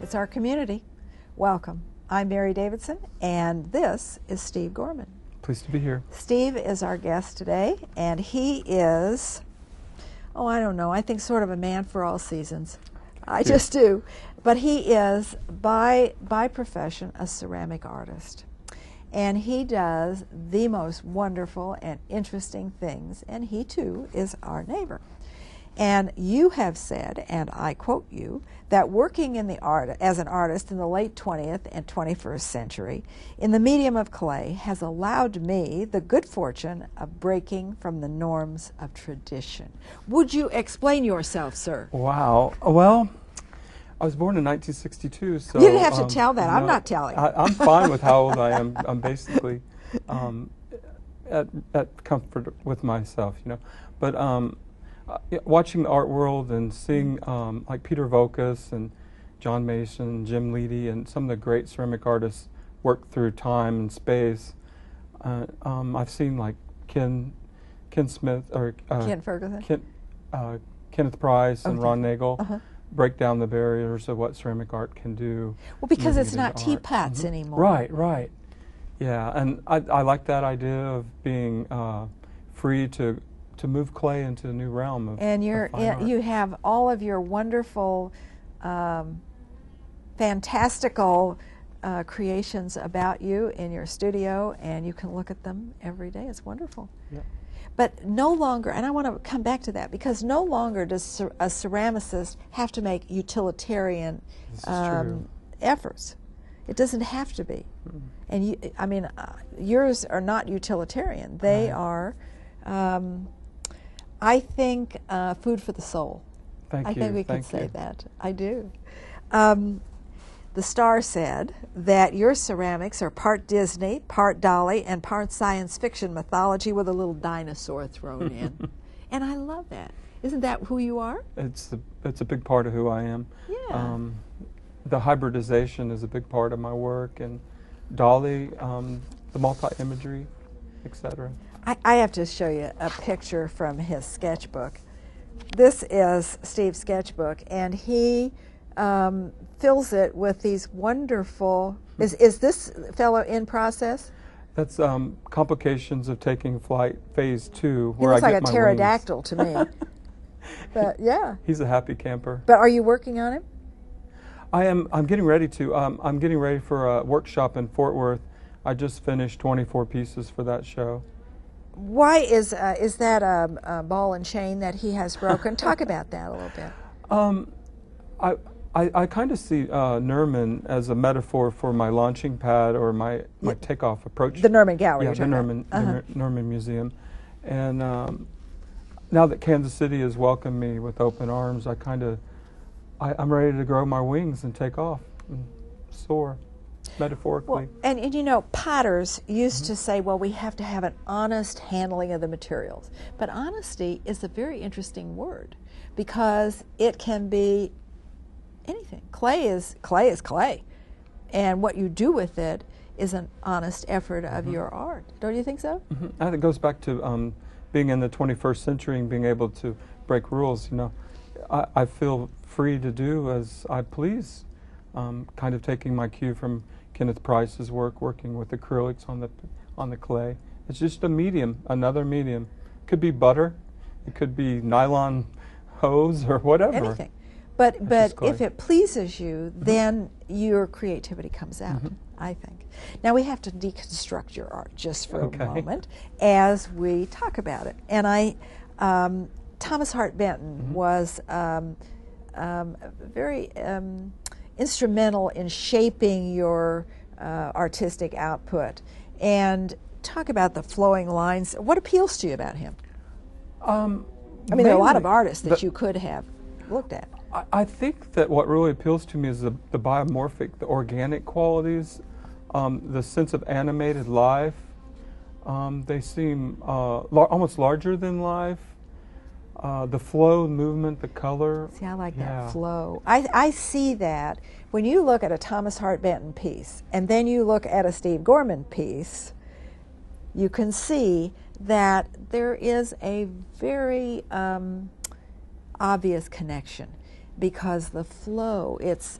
It's our community. Welcome. I'm Mary Davidson, and this is Steve Gorman. Pleased to be here. Steve is our guest today, and he is, I don't know, I think sort of a man for all seasons. I just do. But he is, by profession, a ceramic artist. And he does the most wonderful and interesting things, and he, too, is our neighbor. And you have said, and I quote you, that working in the art as an artist in the late 20th and 21st century in the medium of clay has allowed me the good fortune of breaking from the norms of tradition. Would you explain yourself, sir? Wow. Well, I was born in 1962, so... You didn't have to tell that. I'm not telling. I'm fine with how old I am. I'm basically at comfort with myself, you know. But watching the art world and seeing like Peter Vokas and John Mason, Jim Leedy, and some of the great ceramic artists work through time and space. I've seen like Ken Smith or Ken Ferguson, Kenneth Price, and Ron Nagel break down the barriers of what ceramic art can do. Well, because it's not teapots anymore. Right, right. Yeah, and I like that idea of being free to move clay into a new realm of and you have all of your wonderful, fantastical creations about you in your studio, and you can look at them every day. It's wonderful. Yeah. But no longer, and I want to come back to that, because no longer does a ceramicist have to make utilitarian efforts. It doesn't have to be. And yours are not utilitarian. They are, I think, food for the soul. Thank you. I think we can say that. I do. The Star said that your ceramics are part Disney, part Dolly, and part science fiction mythology with a little dinosaur thrown in. And I love that. Isn't that who you are? It's a big part of who I am. Yeah. The hybridization is a big part of my work, and Dolly, the multi-imagery, etc. I have to show you a picture from his sketchbook. This is Steve's sketchbook, and he fills it with these wonderful... Is this fellow in process? That's complications of taking flight, phase 2, where I get my wings. He looks like a pterodactyl to me. But yeah. He's a happy camper. But are you working on him? I'm getting ready to. I'm getting ready for a workshop in Fort Worth. I just finished 24 pieces for that show. Why is that a ball and chain that he has broken? Talk about that a little bit. I kind of see Nerman as a metaphor for my launching pad or my takeoff approach. The Nerman Gallery. Yeah, the Nerman Museum. And now that Kansas City has welcomed me with open arms, I'm ready to grow my wings and take off and soar, metaphorically. Well, and you know, potters used to say, well, we have to have an honest handling of the materials. But honesty is a very interesting word, because it can be anything. Clay is clay. And what you do with it is an honest effort of your art. Don't you think so? I think it goes back to being in the 21st century and being able to break rules. You know, I feel free to do as I please, kind of taking my cue from Kenneth Price's work, working with acrylics on the clay. It's just a medium, another medium. It could be butter, it could be nylon hose, or whatever. Anything. But if it pleases you, then your creativity comes out, I think. Now we have to deconstruct your art just for a moment as we talk about it. And Thomas Hart Benton was very instrumental in shaping your artistic output. And talk about the flowing lines. What appeals to you about him? There are a lot of artists that you could have looked at. I think that what really appeals to me is the biomorphic, the organic qualities, the sense of animated life. They seem almost larger than life. The flow, movement, the color. See, I like that flow. I see that when you look at a Thomas Hart Benton piece and then you look at a Steve Gorman piece, you can see that there is a very obvious connection. because the flow, it's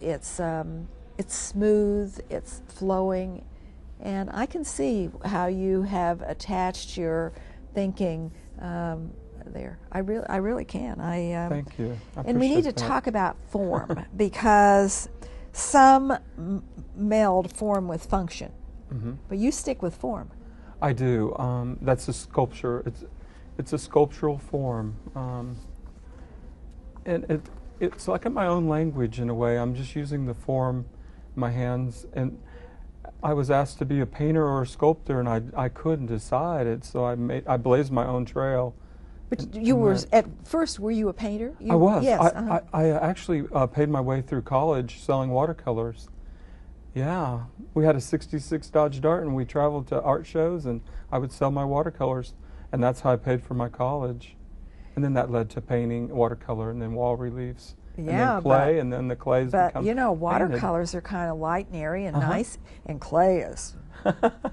smooth, it's flowing, and I can see how you have attached your thinking there. I really can. Thank you. I and we need to appreciate that. talk about form because some meld form with function, but you stick with form. I do. That's a sculpture. It's a sculptural form, and it's like in my own language in a way. I'm just using the form, my hands, and I was asked to be a painter or a sculptor, and I couldn't decide it, so I blazed my own trail. But you were at first. Were you a painter? I was. Yes. I actually paid my way through college selling watercolors. Yeah, we had a '66 Dodge Dart, and we traveled to art shows, and I would sell my watercolors, and that's how I paid for my college. And then that led to painting, watercolor, and then wall reliefs, and then clay, and then the clays become But you know, watercolors are kind of light and airy and nice, and clay is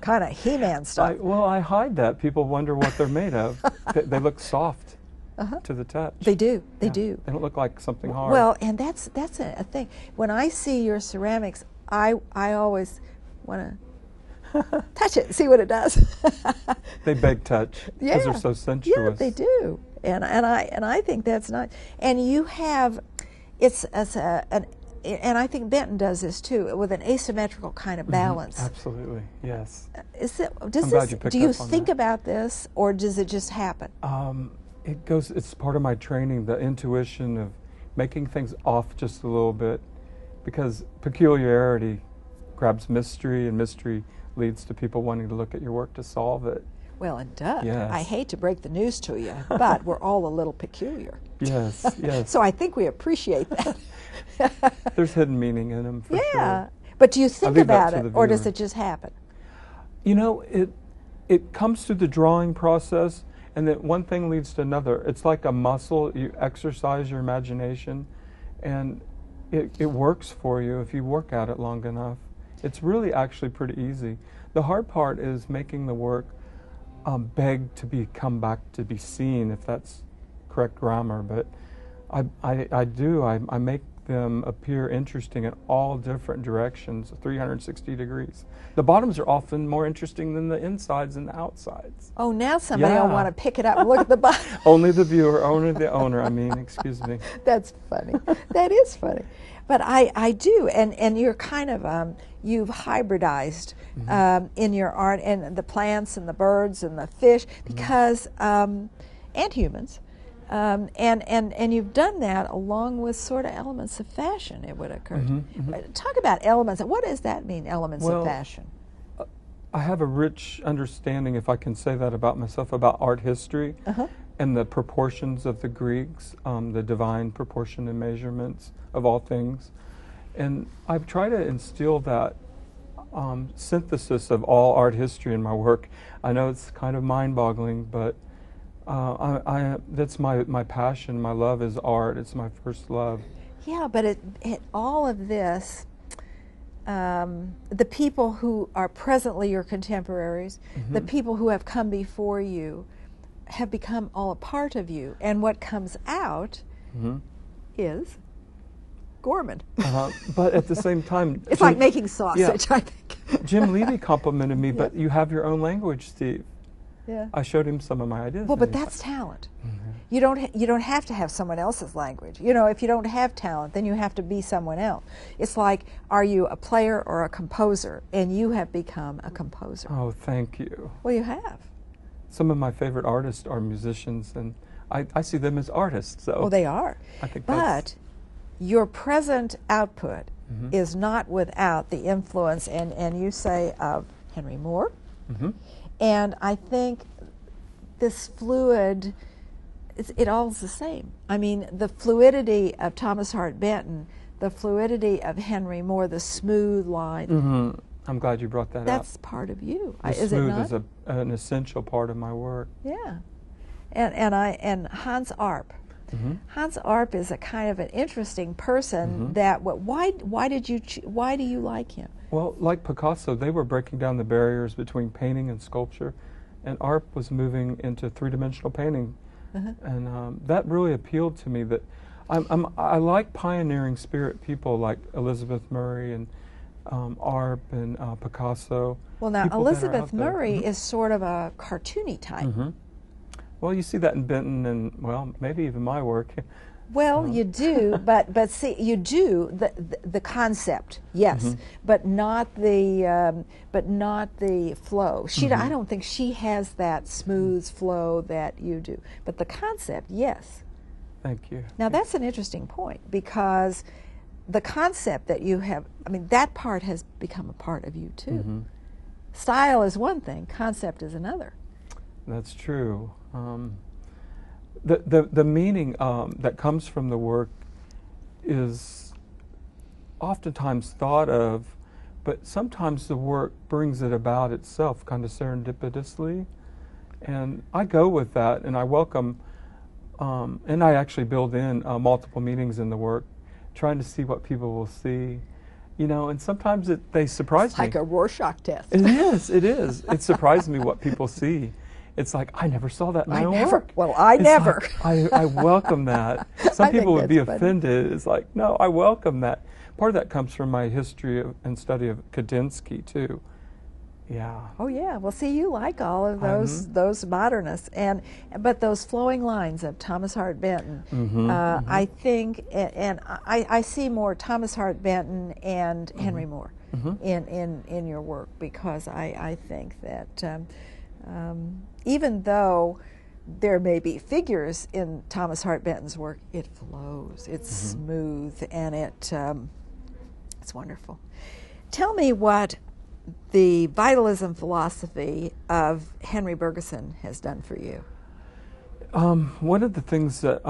kind of He-Man stuff. I hide that. People wonder what they're made of. They look soft to the touch. They do. They do. They don't look like something hard. Well, and that's a thing. When I see your ceramics, I always want to touch it, see what it does. They beg touch because they're so sensuous. Yeah, they do. And I think that's nice. And you have, and I think Benton does this too, with an asymmetrical kind of balance. Absolutely, yes. Do you think about this, or does it just happen? It's part of my training, the intuition of making things off just a little bit, because peculiarity grabs mystery, and mystery leads to people wanting to look at your work to solve it. Well, and duh, yes. I hate to break the news to you, but we're all a little peculiar. Yes, yes. So I think we appreciate that. There's hidden meaning in them, for sure. But do you think about it, or does viewer. it just happen? You know, it comes through the drawing process, and then one thing leads to another. It's like a muscle. You exercise your imagination, and it works for you if you work at it long enough. It's really actually pretty easy. The hard part is making the work beg to come back to be seen, if that's correct grammar. But I make them appear interesting in all different directions, 360 degrees. The bottoms are often more interesting than the insides and the outsides. Oh, now somebody will want to pick it up and look at the bottom. Only the viewer, only the owner, excuse me. That's funny. That is funny. But I do, and you're kind of, you've hybridized in your art, and the plants and the birds and the fish, because, and humans, and you've done that along with sort of elements of fashion, it would occur. Talk about elements. What does that mean, elements of fashion? I have a rich understanding, if I can say that about myself, about art history and the proportions of the Greeks, the divine proportion and measurements of all things. And I've tried to instill that synthesis of all art history in my work. I know it's kind of mind-boggling, but that's my passion. My love is art. It's my first love. Yeah, but all of this, the people who are presently your contemporaries, the people who have come before you, have become all a part of you. And what comes out is Gorman. But at the same time... It's like making sausage, I think. Jim Levy complimented me, but you have your own language, Steve. Yeah. I showed him some of my ideas. Well, but that's talent. You don't have to have someone else's language. You know, if you don't have talent, then you have to be someone else. It's like, are you a player or a composer? And you have become a composer. Oh, thank you. Well, you have. Some of my favorite artists are musicians, and I see them as artists. So well, they are. I think but your present output is not without the influence, and you say, of Henry Moore. And I think this fluid, it all's the same. I mean, the fluidity of Thomas Hart Benton, the fluidity of Henry Moore, the smooth line. I'm glad you brought that up. That's part of you, the is it not? Smooth is an essential part of my work. Yeah, and Hans Arp. Hans Arp is a kind of an interesting person. That why do you like him? Well, like Picasso, they were breaking down the barriers between painting and sculpture, and Arp was moving into three-dimensional painting, and that really appealed to me. That I like pioneering spirit people like Elizabeth Murray and Arp and Picasso. Well, now people that are Elizabeth out there. Murray is sort of a cartoony type. Well, you see that in Benton and, well, maybe even my work. Well, you do, but see, you do the concept, yes, but not the flow. I don't think she has that smooth flow that you do, but the concept, yes. Thank you. Now that's an interesting point, because the concept that you have, I mean, that part has become a part of you too. Style is one thing, concept is another. That's true. The meaning that comes from the work is oftentimes thought of, but sometimes the work brings it about itself, kind of serendipitously. And I go with that, and I welcome, and I actually build in multiple meanings in the work, trying to see what people will see. You know, and sometimes they surprise me. Like a Rorschach test. It is, it is. It surprises me what people see. It's like, I never saw that in my own work. Well, I never. Like, I welcome that. Some people would be offended. It's like, no, I welcome that. Part of that comes from my history and study of Kandinsky, too. Yeah. Oh, yeah. Well, see, you like all of those modernists. But those flowing lines of Thomas Hart Benton, I think, and I see more Thomas Hart Benton and Henry Moore in your work, because I think that even though there may be figures in Thomas Hart Benton's work, it flows, it's smooth, and it's wonderful. Tell me what the vitalism philosophy of Henry Bergson has done for you. One of the things that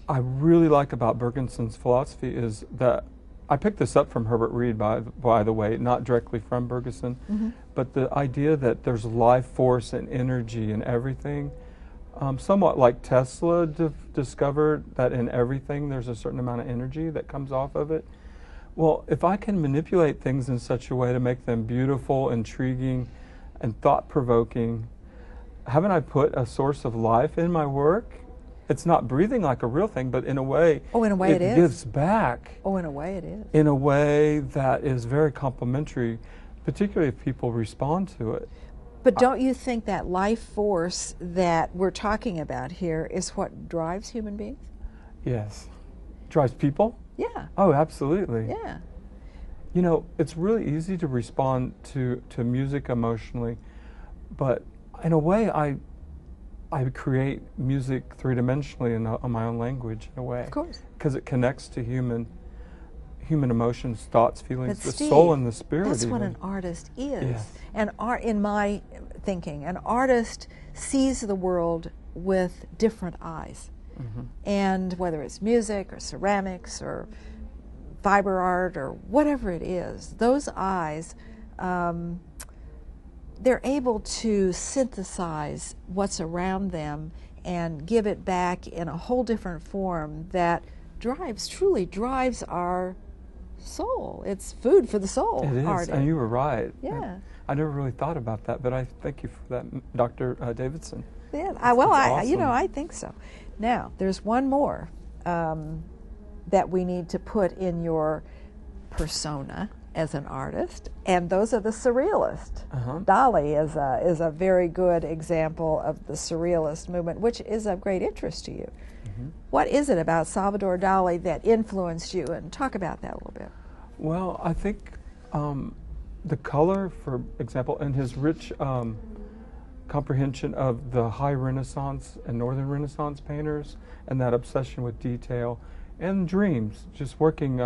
I really like about Bergson's philosophy is that I picked this up from Herbert Reed, by the way, not directly from Bergson, but the idea that there's life force and energy in everything, somewhat like Tesla discovered that in everything there's a certain amount of energy that comes off of it. Well, if I can manipulate things in such a way to make them beautiful, intriguing, and thought-provoking, haven't I put a source of life in my work? It's not breathing like a real thing, but in a way, it is. Gives back. Oh, in a way it is. In a way that is very complimentary, particularly if people respond to it. But don't you think that life force that we're talking about here is what drives human beings? Yes. Drives people? Yeah. Oh, absolutely. Yeah. You know, it's really easy to respond to music emotionally, but in a way, I create music three-dimensionally in my own language, in a way. Of course. Because it connects to human emotions, thoughts, feelings, but the Steve, soul and the spirit. That's even. what an artist is. Yes. And in my thinking, an artist sees the world with different eyes. And whether it's music or ceramics or fiber art or whatever it is, those eyes, they're able to synthesize what's around them and give it back in a whole different form that truly drives our soul. It's food for the soul. It is, art. and you were right. Yeah. I never really thought about that, but I thank you for that, Dr. Davidson. Yeah, awesome. I think so. Now, there's one more that we need to put in your persona as an artist, and those are the Surrealist. Dali is a very good example of the Surrealist movement, which is of great interest to you. What is it about Salvador Dali that influenced you? And talk about that a little bit. Well, I think the color, for example, and his rich comprehension of the high Renaissance and Northern Renaissance painters, and that obsession with detail and dreams, just working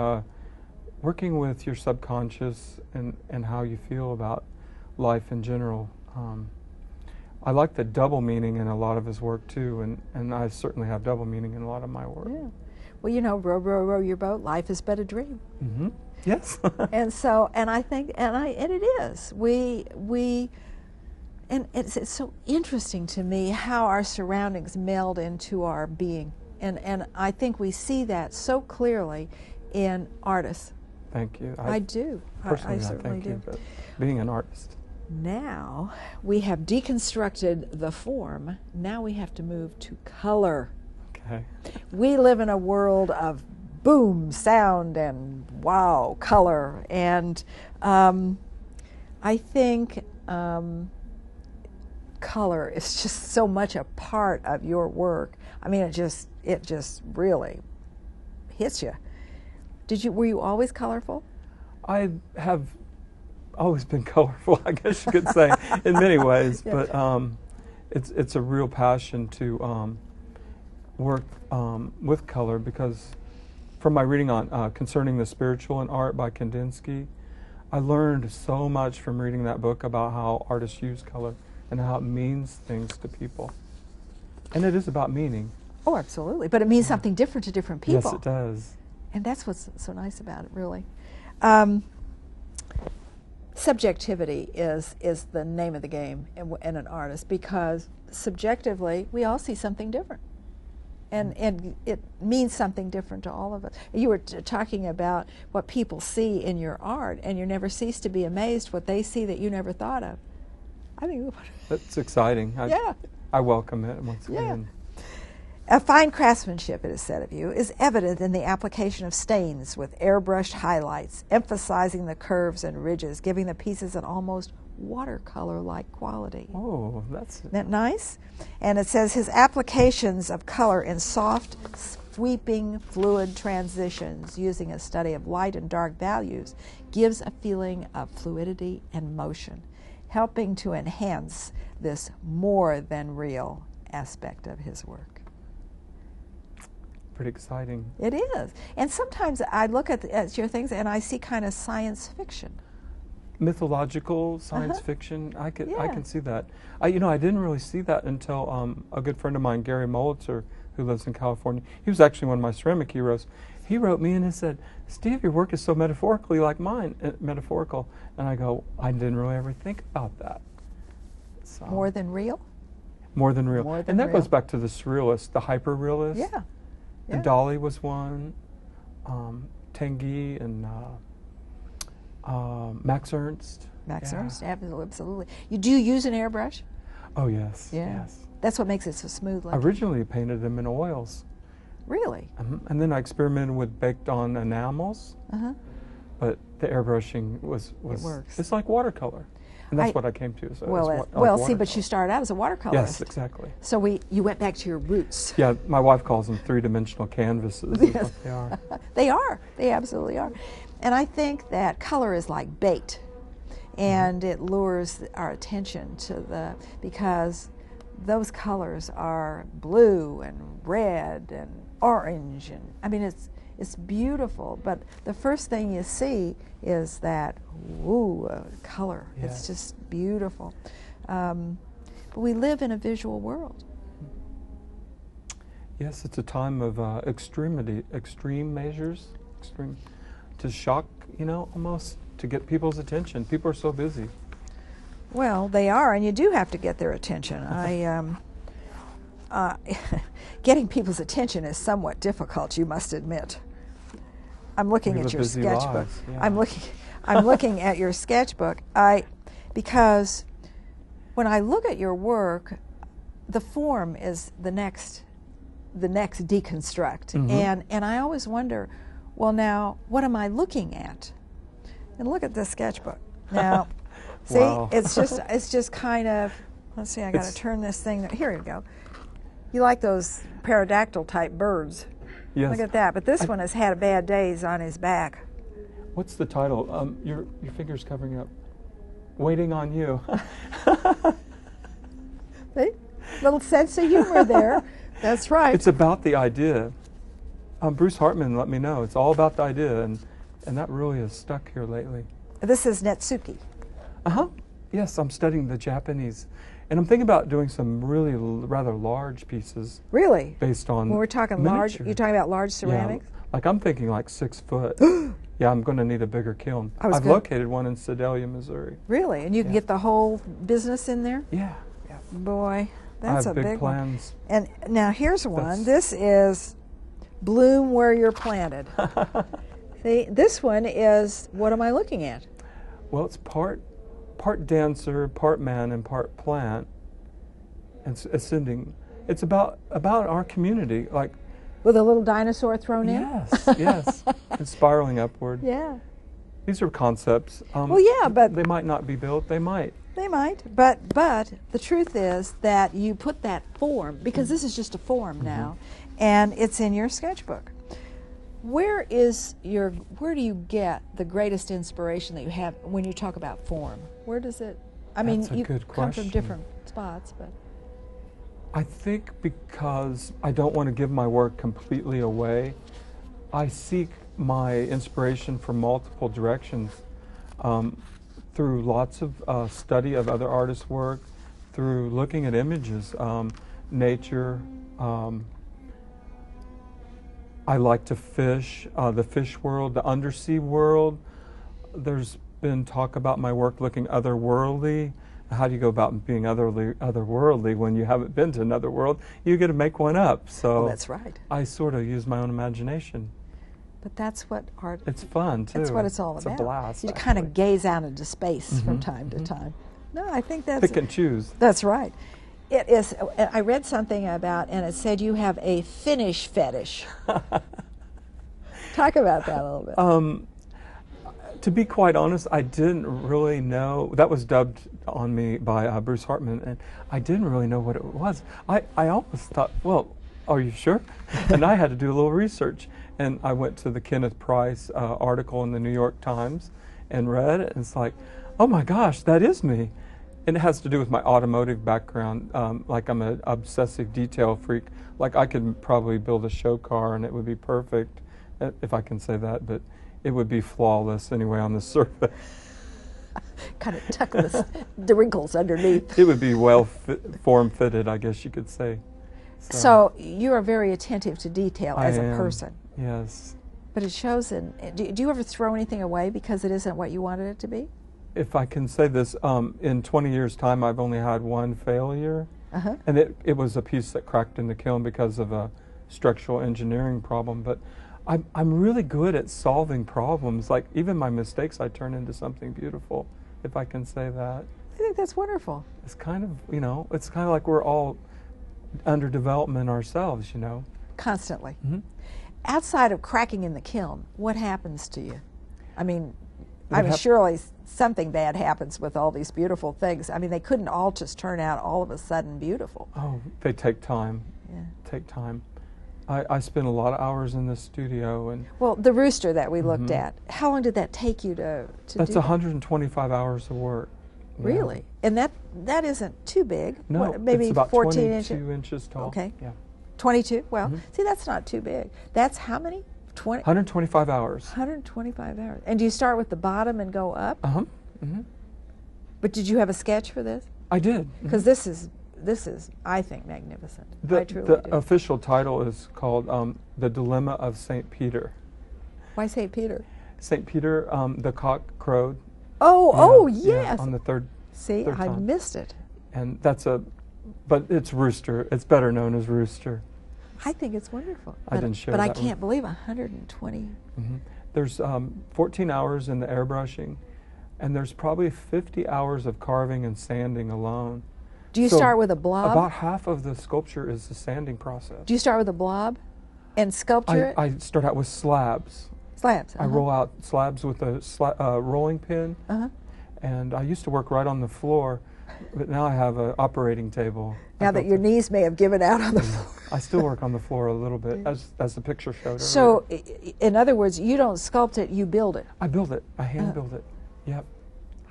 with your subconscious and how you feel about life in general. I like the double meaning in a lot of his work too, and I certainly have double meaning in a lot of my work. Yeah. Well, you know, row, row, row your boat. Life is but a dream. Yes. and I think, and it is. And it's so interesting to me how our surroundings meld into our being, and I think we see that so clearly in artists. Thank you. I do. Personally, I certainly thank do. you, but being an artist. Now we have deconstructed the form. Now we have to move to color. Okay. Okay. We live in a world of boom, sound, and wow, color. And I think color is just so much a part of your work. I mean, it just really hits you. Were you always colorful? I have always been colorful, I guess you could say, in many ways. Yeah. But it's a real passion to work with color, because from my reading on Concerning the Spiritual in Art by Kandinsky, I learned so much from reading that book about how artists use color and how it means things to people. And it is about meaning. Oh, absolutely. But it means something different to different people. Yes, it does. And that's what's so nice about it, really. Subjectivity is the name of the game in an artist, because subjectively we all see something different. And it means something different to all of us. You were talking about what people see in your art, and you never cease to be amazed what they see that you never thought of. I think that's exciting. Yeah. I welcome it once again. A fine craftsmanship, it is said of you, is evident in the application of stains with airbrushed highlights, emphasizing the curves and ridges, giving the pieces an almost watercolor-like quality. Oh, Isn't that nice? And it says his applications of color in soft, sweeping, fluid transitions, using a study of light and dark values, gives a feeling of fluidity and motion, helping to enhance this more than real aspect of his work. pretty exciting. It is. And sometimes I look at your things and I see kind of science fiction. Mythological science fiction, I can see that. I didn't really see that until a good friend of mine, Gary Molitzer, who lives in California. He was actually one of my ceramic heroes. He wrote me in and said, "Steve, your work is so metaphorically like mine, metaphorical." And I go, I didn't really ever think about that. So, More than real? More than real. More than and that real. goes back to the Surrealist, the hyper-realist. Yeah. And Dali was one, Tanguy and Max Ernst. Max Ernst, absolutely. Do you use an airbrush? Oh, yes. Yeah. Yes. That's what makes it so smooth. I originally painted them in oils. Really? And then I experimented with baked-on enamels. But the airbrushing was It works. It's like watercolor. And that's what I came to. So see, but you started out as a watercolorist. Yes, exactly. So you went back to your roots. Yeah, my wife calls them three-dimensional canvases. Is Yes. what they are. They are. They absolutely are. And I think that color is like bait, and it lures our attention to because those colors are blue and red and orange, and I mean it's beautiful. But the first thing you see is that color. Yes. It's just beautiful. But we live in a visual world. Yes, it's a time of extreme measures, to shock, almost to get people's attention. People are so busy. Well, they are, and you do have to get their attention. Getting people's attention is somewhat difficult, you must admit. I'm looking at your sketchbook. Lives, yeah. I'm looking at your sketchbook. Because when I look at your work, the form is the next deconstruct, and I always wonder, well, now what am I looking at? And look at this sketchbook. Now, see, wow. it's just kind of. Let's see. I got to turn this thing. Here we go. You like those pterodactyl type birds? Yes. Look at that. But this one has had bad days on his back. What's the title? Your finger's covering up. Waiting on You. See? Little sense of humor there. That's right. It's about the idea. Bruce Hartman let me know. It's all about the idea, and that really has stuck here lately. This is Netsuke. Yes, I'm studying the Japanese. And I'm thinking about doing some really rather large pieces. Really? Based on when we're talking large, you're talking about large ceramics? Yeah, like I'm thinking like 6 foot. Yeah, I'm going to need a bigger kiln. I've located one in Sedalia, Missouri. Really? And you can get the whole business in there? Yeah. Boy, that's a big one. I have big plans. And now here's one. This is Bloom Where You're Planted. See, this one is, what am I looking at? Well, it's part dancer, part man, and part plant, and ascending. It's about our community, like. With a little dinosaur thrown in? Yes, yes. It's spiraling upward. Yeah. These are concepts. Well, yeah, but they might not be built. They might. They might, but the truth is that you put that form, because this is just a form now, and it's in your sketchbook. Where do you get the greatest inspiration that you have when you talk about form? Where does it? I mean, you come from different spots, but I think because I don't want to give my work completely away, I seek my inspiration from multiple directions. Through lots of study of other artists' work, through looking at images, nature. I like to fish, the fish world, the undersea world. There's been talk about my work looking otherworldly. How do you go about being otherworldly when you haven't been to another world? You get to make one up. So that's right. I sort of use my own imagination. But that's what art... It's fun, too. That's what it's all about. It's a blast. You kind of gaze out into space from time to time. No, I think that's... Pick and choose. That's right. It is. I read something about, and it said you have a finish fetish. Talk about that a little bit. To be quite honest, I didn't really know. That was dubbed on me by Bruce Hartman, and I didn't really know what it was. I always thought, well, are you sure? And I had to do a little research. And I went to the Kenneth Price article in the New York Times and read it, and it's like, oh my gosh, that is me. And it has to do with my automotive background. Like I'm an obsessive detail freak. Like I could probably build a show car and it would be perfect, if I can say that, but it would be flawless anyway on the surface. Kind of tuck the wrinkles underneath. It would be well form-fitted, I guess you could say. So you are very attentive to detail as a person. Yes. But it shows in... Do you ever throw anything away because it isn't what you wanted it to be? If I can say this, in 20 years' time, I've only had one failure. And it was a piece that cracked in the kiln because of a structural engineering problem. But I'm really good at solving problems. Like, even my mistakes I turn into something beautiful, if I can say that. I think that's wonderful. It's kind of, it's kind of like we're all under development ourselves, Constantly. Outside of cracking in the kiln, what happens to you? I mean, surely something bad happens with all these beautiful things. I mean, they couldn't all just turn out all of a sudden beautiful. Oh, they take time. Yeah. Take time. I spend a lot of hours in the studio. Well, the rooster that we looked at, how long did that take you to do? That's 125 hours of work. Really? And that isn't too big. No, maybe it's about 14 22 inches tall. Okay. Yeah. 22? Well, see, that's not too big. That's how many? 125 hours. 125 hours. And do you start with the bottom and go up? But did you have a sketch for this? I did. Because this is, I think, magnificent. I truly do. The do. official title is called The Dilemma of St. Peter. Why St. Peter? St. Peter, the cock crowed. Oh, yes. On the third See, third I time. missed it. And but it's rooster. It's better known as rooster. I think it's wonderful. I didn't share but that I can't believe 120. There's 14 hours in the airbrushing, and there's probably 50 hours of carving and sanding alone. Do you start with a blob? About half of the sculpture is the sanding process. Do you start with a blob and sculpture it? I start out with slabs. Slabs. I roll out slabs with a rolling pin, and I used to work right on the floor, but now I have an operating table. Now that your knees may have given out on the floor. I still work on the floor a little bit, as the picture showed. So, in other words, you don't sculpt it, you build it. I build it. I hand build it. Yep.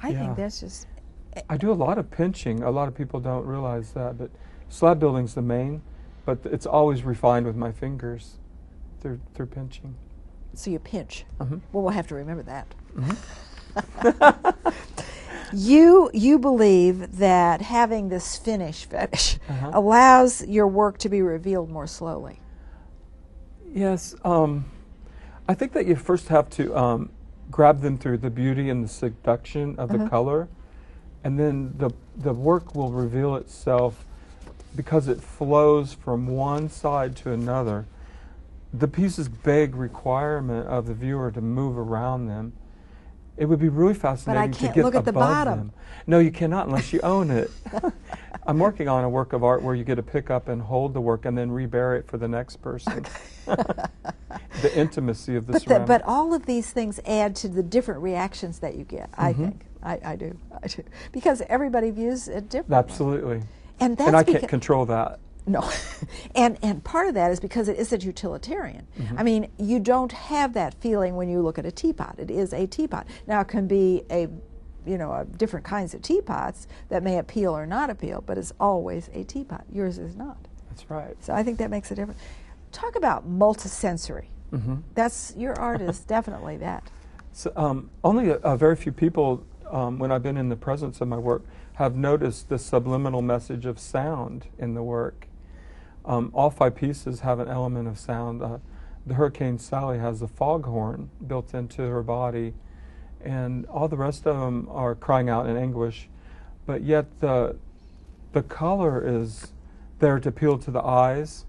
I think that's just... I do a lot of pinching. A lot of people don't realize that, but slab building's the main, but it's always refined with my fingers through pinching. So you pinch. Well, we'll have to remember that. You believe that having this finish fetish allows your work to be revealed more slowly. Yes. I think that you first have to grab them through the beauty and the seduction of the color, and then the work will reveal itself because it flows from one side to another. The pieces beg requirement of the viewer to move around them. It would be really fascinating to get look at the above bottom. them. No, you cannot unless you own it. I'm working on a work of art where you get to pick up and hold the work and then rebury it for the next person. The intimacy of the ceramic. But all of these things add to the different reactions that you get, I think. I do. Because everybody views it differently. Absolutely. And I can't control that. No. and part of that is because it is a utilitarian. I mean, you don't have that feeling when you look at a teapot. It is a teapot. Now, it can be different kinds of teapots that may appeal or not appeal, but it's always a teapot. Yours is not. That's right. So I think that makes a difference. Talk about multisensory. That's your art is definitely that. So, only a very few people, when I've been in the presence of my work, have noticed the subliminal message of sound in the work. All 5 pieces have an element of sound. The Hurricane Sally has a foghorn built into her body, and all the rest of them are crying out in anguish, but yet the color is there to appeal to the eyes,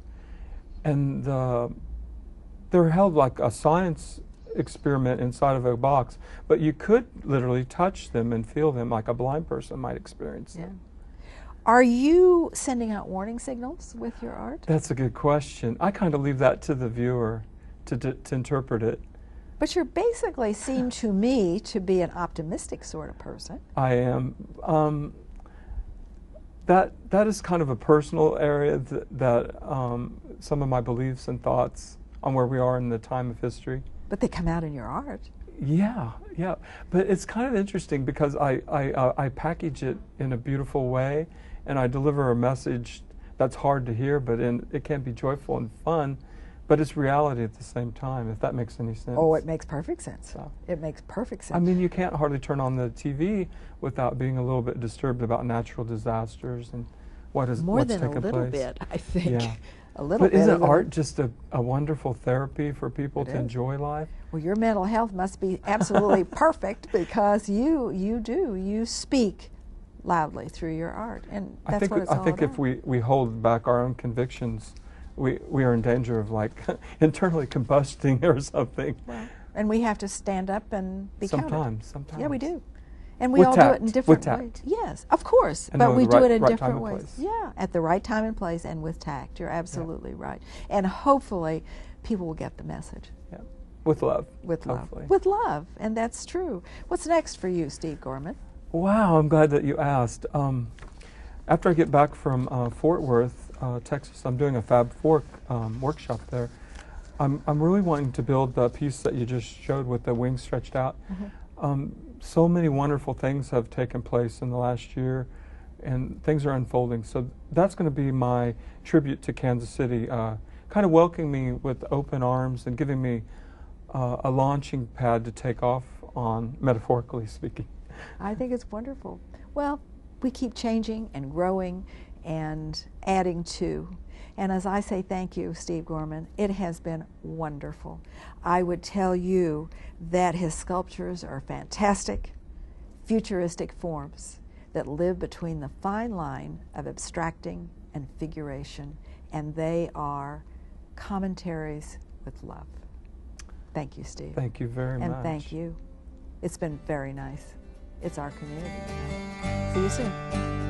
and they're held like a science experiment inside of a box, but you could literally touch them and feel them like a blind person might experience them. Are you sending out warning signals with your art? That's a good question. I kind of leave that to the viewer to interpret it. But you basically seem to me to be an optimistic sort of person. I am. That is kind of a personal area that some of my beliefs and thoughts on where we are in the time of history. But they come out in your art. Yeah. But it's kind of interesting because I package it in a beautiful way, and I deliver a message that's hard to hear, but it can be joyful and fun, but it's reality at the same time, if that makes any sense. Oh, it makes perfect sense. So. It makes perfect sense. I mean, you can't hardly turn on the TV without being a little bit disturbed about natural disasters and what's taken place. More than a little bit, I think. Yeah. A little bit. But isn't art just a wonderful therapy for people to enjoy life? Well, your mental health must be absolutely perfect because you speak loudly through your art, and that's what it's all about. I think if we hold back our own convictions, we are in danger of like internally combusting or something. Well, and we have to stand up and be counted. Sometimes. Yeah, we do. And we all do it in different ways. Yes, of course. But we do it in different ways. Yeah, at the right time and place and with tact. You're absolutely right. And hopefully people will get the message. Yeah. With love. With love. Hopefully. With love. And that's true. What's next for you, Steve Gorman? Wow, I'm glad that you asked. After I get back from Fort Worth, Texas, I'm doing a Fab Four workshop there. I'm really wanting to build the piece that you just showed with the wings stretched out. So many wonderful things have taken place in the last year, and things are unfolding. So that's going to be my tribute to Kansas City, kind of welcoming me with open arms and giving me a launching pad to take off on, metaphorically speaking. I think it's wonderful. Well, we keep changing and growing and adding to. And as I say thank you, Steve Gorman, it has been wonderful. I would tell you that his sculptures are fantastic, futuristic forms that live between the fine line of abstracting and figuration, and they are commentaries with love. Thank you, Steve. Thank you very much. And thank you. It's been very nice. It's our community. See you soon.